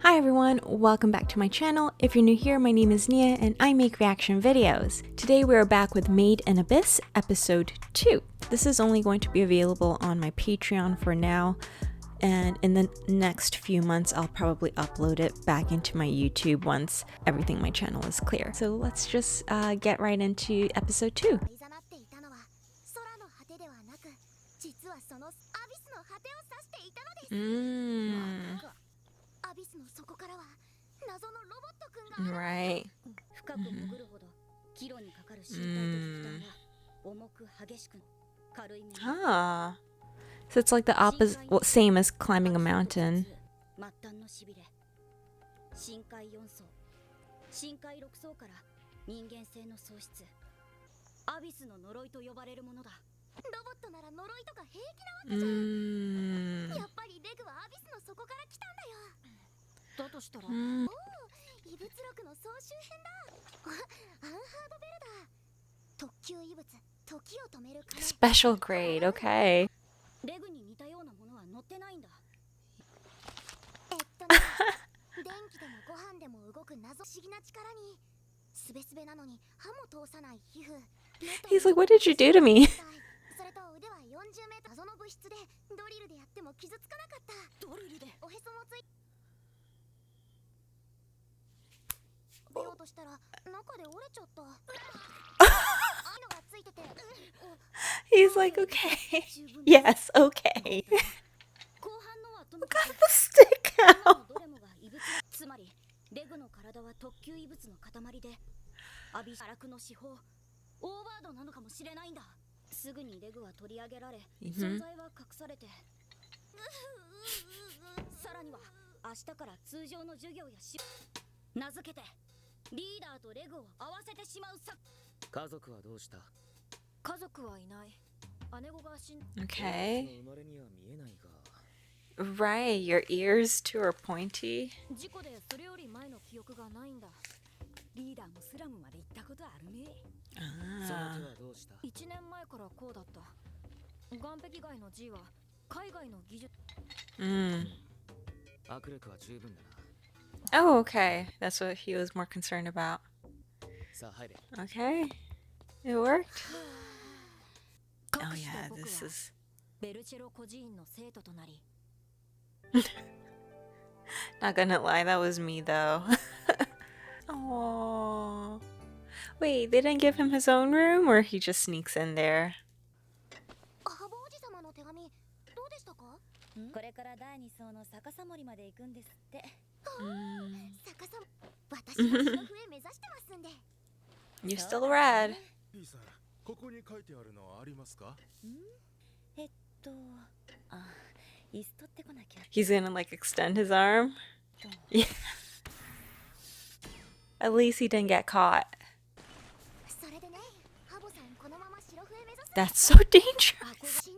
Hi everyone, welcome back to my channel. If you're new here, my name is Nia and I make reaction videos. Today we are back with Made in Abyss episode 2. This is only going to be available on my Patreon for now, and in the next few months I'll probably upload it back into my YouTube once everything on my channel is clear. So let's just get right into episode 2. Right. Ah. So it's like the opposite, well, same as climbing a mountain. Special grade, okay. He's like, what did you do to me? He's like, okay. Yes, okay. Got the stick out. Okay. Right, your ears too are pointy. Oh, okay. That's what he was more concerned about. Okay. It worked. Oh yeah, this is... Not gonna lie, that was me though. Aww. Wait, they didn't give him his own room, or he just sneaks in there? You're still red. He's gonna like extend his arm. Yeah. At least he didn't get caught. That's so dangerous.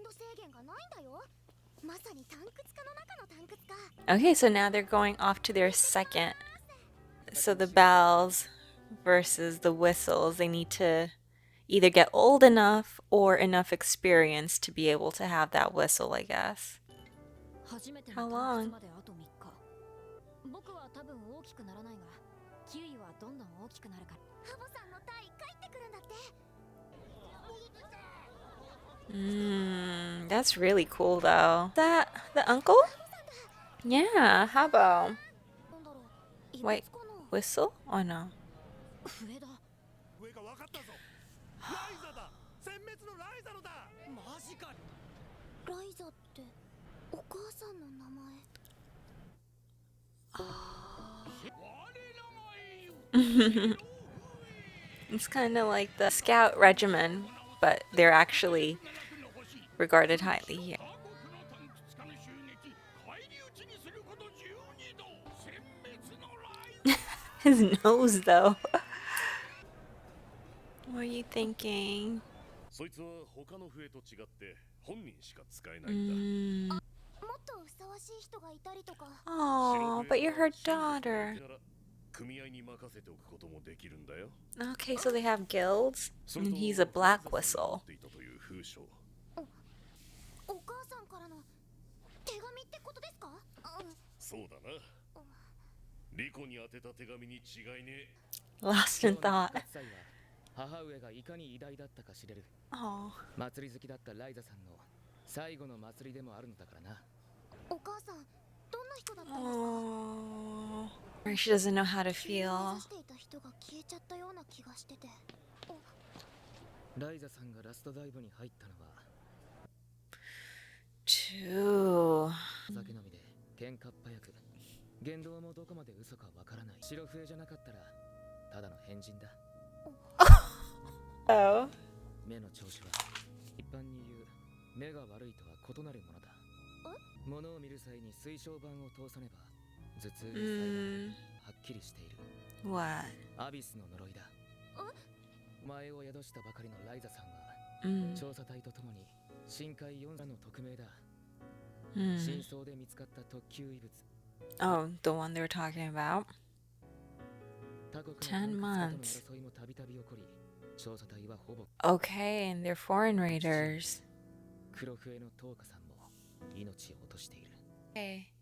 Okay, so now they're going off to their second. So the bells versus the whistles, they need to either get old enough or enough experience to be able to have that whistle, I guess. How long? That's really cool though. Is that the uncle? Yeah, how about? Wait, whistle? Oh no. It's kind of like the scout regiment, but they're actually regarded highly here. His nose, though. What are you thinking? Oh, but you're her daughter. Okay, so they have guilds, and he's a black whistle. Lost in thought. 母上がいかに偉大だったか知れる。 Oh. 祭り好きだったライザさんの最後の祭りでもあるのだからな。お母さん、どんな人だったんですか？ Oh. She doesn't know how to feel. していた人が消えちゃったような気がしてて。ライザさんがラストダイブに入ったのは Two. 酒飲みで喧嘩っ早く、言動もどこまで嘘かわからない。白笛じゃなかったらただの変人だ。 Oh. 目の調子は一般に言う目が悪いとは異なるものだ。物を見る際に水晶板を通さねば頭痛にはっきりしている。 What? アビスの呪いだ。お前を宿したばかりのライザさんは調査隊とともに深海4座の匿名だ。真相で見つかった特級異物。 Oh, the one they were talking about. 10 months. Okay, and they're foreign raiders. Okay.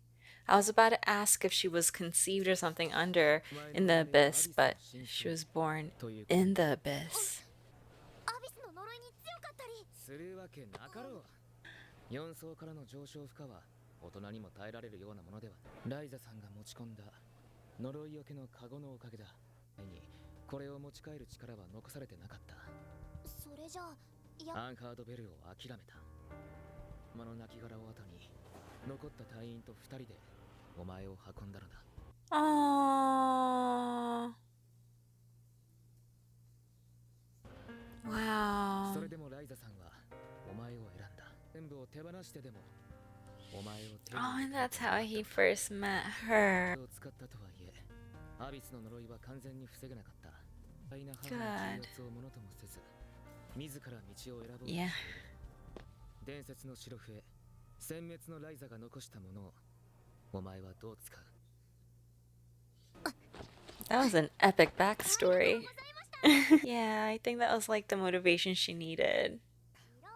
I was about to ask if she was conceived or something under in the abyss, but she was born in the abyss. アビスの呪いに強かったり。するわけなかろう。4層からの上昇負荷は大人にも耐えられるようなものでは。ライザさんが持ち込んだ呪いよけのカゴのおかげだ。にこれを持ち帰る力は残されてなかった。それじゃあ、アンハードベルを諦めた。魔の亡骸を後に残った隊員と2人でお前を運んだのだ。Aww. Wow. それでもライザさんはお前を選んだ。全部を手放してでもお前を手に Oh, and that's how he first met her. 使ったとはいえ、アビスの呪いは完全に防げなかった。大なGood. 母の重圧をものともせず、自ら道を選ぼうとしている。 Yeah. 伝説の白笛、殲滅のライザが残したものをお前はどう使う？ That was an epic backstory. Yeah, I think that was like the motivation she needed.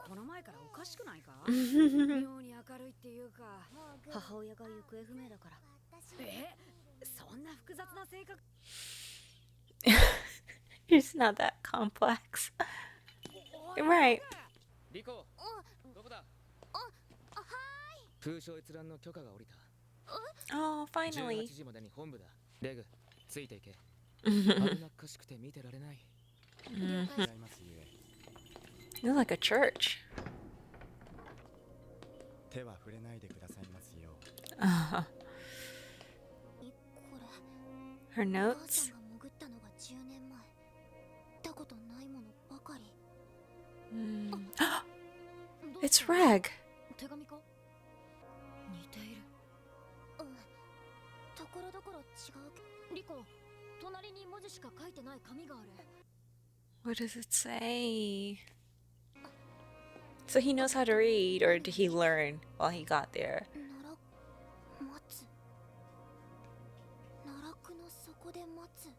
この前からおかしくないか？妙に明るいっていうか、母親が行方不明だから。そんな複雑な性格。It's not that complex. Right. リコ、どこだ？空襲閲覧の許可が下りた。 Oh, 18 finally. 時までに本部だ。レグ、ついていけ。危なっかしくて見てられない。 You're like a church. 手は触れないでくださいますよ。Her 母 notes. ちゃんが潜ったのが10年前。見たことないものばかり。It's Reg. 手紙か？似ている。ところどころ違う。リコ、隣に文字しか書いてない紙がある。 What does it say? So he knows how to read, or did he learn while he got there? 奈落の底で待つ。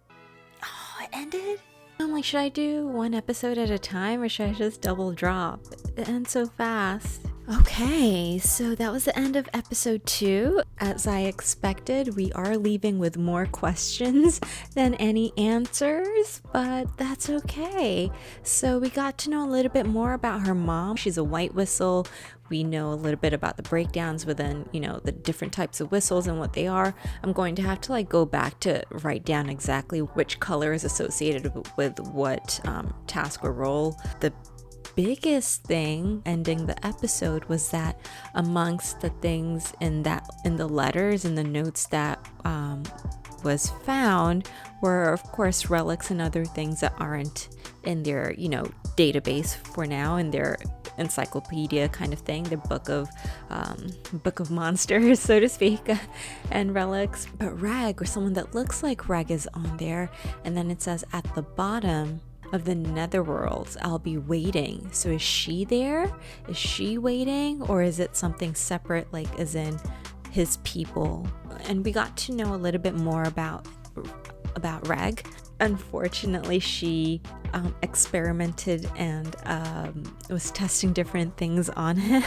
Oh, it ended? I'm like, should I do one episode at a time, or should I just double drop? It ends so fast. Okay, so that was the end of episode 2. As I expected, we are leaving with more questions than any answers, but that's okay. So we got to know a little bit more about her mom. She's a white whistle. We know a little bit about the breakdowns within, you know, the different types of whistles and what they are. I'm going to have to like go back to write down exactly which color is associated with what task or role. The biggest thing ending the episode was that amongst the things in the letters and the notes that was found were of course relics and other things that aren't in their, you know, database for now, in their encyclopedia kind of thing, the book of monsters, so to speak, and relics. But Reg, or someone that looks like Reg, is on there, and then it says at the bottom of the netherworlds, I'll be waiting. So is she there? Is she waiting? Or is it something separate, like as in his people? And we got to know a little bit more about Reg. Unfortunately, she experimented and was testing different things on him.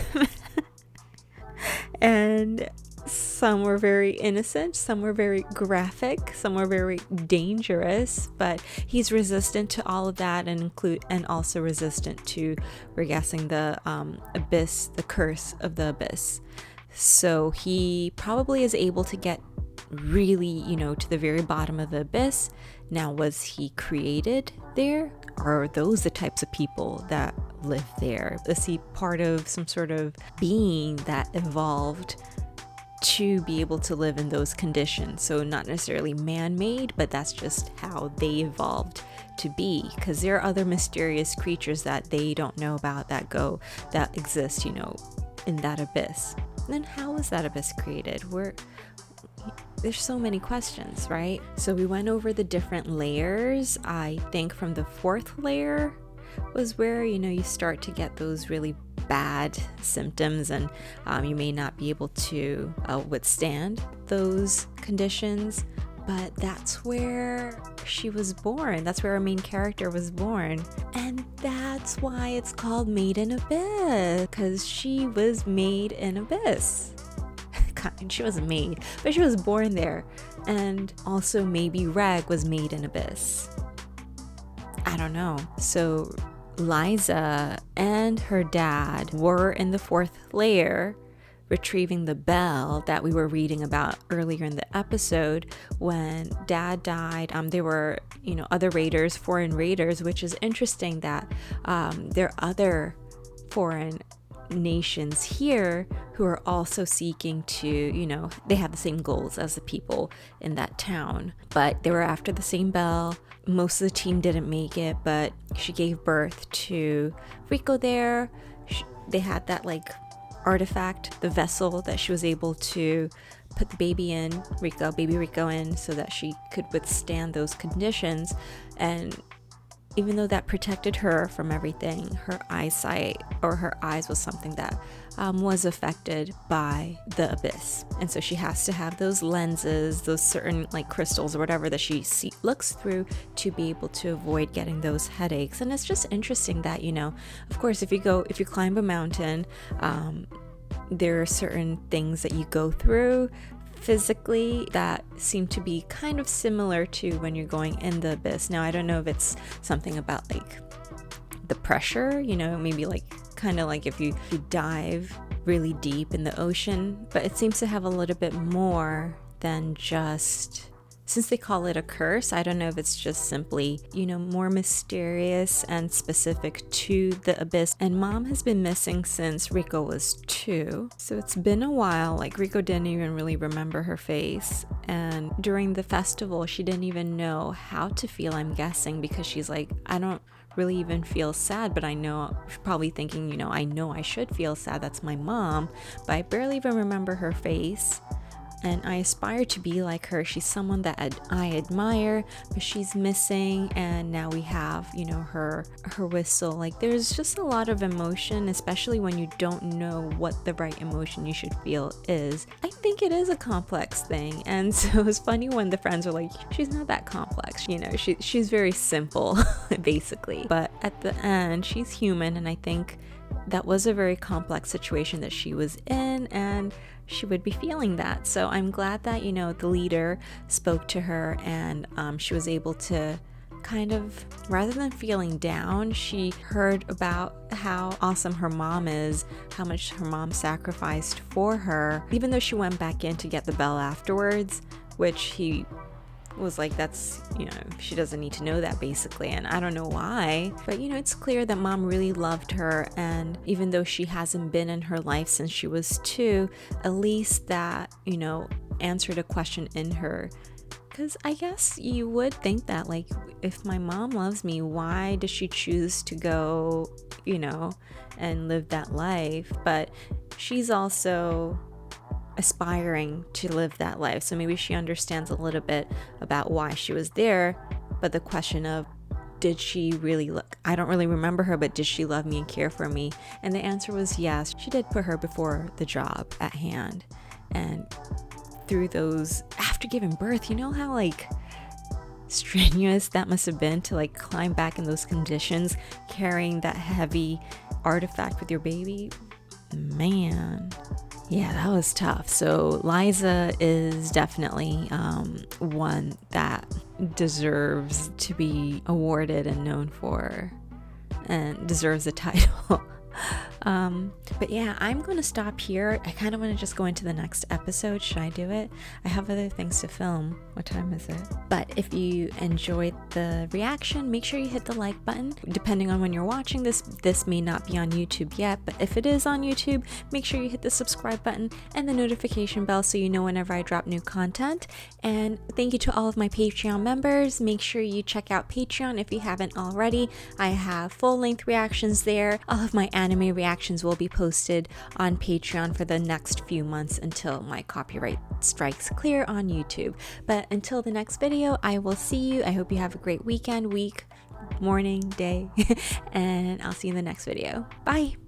And Some were very innocent, some were very graphic, some were very dangerous, but he's resistant to all of that and also resistant to, we're guessing, the abyss, the curse of the abyss. So he probably is able to get really, to the very bottom of the abyss. Now, was he created there? Are those the types of people that live there? Is he part of some sort of being that evolved to be able to live in those conditions? So not necessarily man-made, but that's just how they evolved to be, because there are other mysterious creatures that they don't know about that exist, in that abyss. And then how was that abyss created? There's so many questions, right? So we went over the different layers. I think from the 4th layer was where, you start to get those really bad symptoms, and you may not be able to withstand those conditions. But that's where she was born. That's where our main character was born. And that's why it's called Made in Abyss, because she was made in Abyss. She wasn't made, but she was born there. And also maybe Reg was made in Abyss. I don't know. So Liza and her dad were in the 4th layer retrieving the bell that we were reading about earlier in the episode. When dad died, there were, other raiders, foreign raiders, which is interesting that there are other foreign nations here who are also seeking to, they have the same goals as the people in that town, but they were after the same bell. Most of the team didn't make it, but she gave birth to Rico there. They had that artifact, the vessel that she was able to put the baby Rico in, so that she could withstand those conditions. And even though that protected her from everything, her eyesight or her eyes was something that was affected by the abyss. And so she has to have those lenses, those certain crystals or whatever that she looks through to be able to avoid getting those headaches. And it's just interesting that, of course, if you climb a mountain, there are certain things that you go through physically that seem to be kind of similar to when you're going in the abyss. Now, I don't know if it's something about the pressure, maybe kind of if you dive really deep in the ocean, but it seems to have a little bit more than just, since they call it a curse, I don't know if it's just simply, more mysterious and specific to the abyss. And mom has been missing since Rico was 2. So it's been a while. Rico didn't even really remember her face. And during the festival, she didn't even know how to feel, I'm guessing, because she's I don't really even feel sad, but I know, she's probably thinking, I know I should feel sad. That's my mom, but I barely even remember her face. And I aspire to be like her. She's someone that I admire, but she's missing. And now we have, her whistle. There's just a lot of emotion, especially when you don't know what the right emotion you should feel is. I think it is a complex thing. And so it's funny when the friends are like, she's not that complex. She's very simple, basically. But at the end, she's human. And I think that was a very complex situation that she was in, and she would be feeling that. So I'm glad that, the leader spoke to her, and she was able to kind of, rather than feeling down, she heard about how awesome her mom is, how much her mom sacrificed for her, even though she went back in to get the bell afterwards, which he was that's, she doesn't need to know that, basically. And I don't know why, but it's clear that mom really loved her. And even though she hasn't been in her life since she was 2, at least that, answered a question in her. Because I guess you would think that, if my mom loves me, why does she choose to go, and live that life? But she's also aspiring to live that life, so maybe she understands a little bit about why she was there. But the question of, did she really I don't really remember her, but did she love me and care for me? And the answer was yes. She did put her before the job at hand. And through those, after giving birth, how strenuous that must have been to climb back in those conditions, carrying that heavy artifact with your baby. Man, Yeah, that was tough. So Liza is definitely one that deserves to be awarded and known for, and deserves a title. But yeah, I'm going to stop here. I kind of want to just go into the next episode. Should I do it? I have other things to film. What time is it? But if you enjoyed the reaction, make sure you hit the like button. Depending on when you're watching this may not be on YouTube yet, but if it is on YouTube, make sure you hit the subscribe button and the notification bell so you know whenever I drop new content. And thank you to all of my Patreon members. Make sure you check out Patreon if you haven't already. I have full-length reactions there. All of my anime reactions will be posted on Patreon for the next few months until my copyright strikes clear on YouTube. But until the next video, I will see you. I hope you have a great weekend, week, morning, day, and I'll see you in the next video. Bye!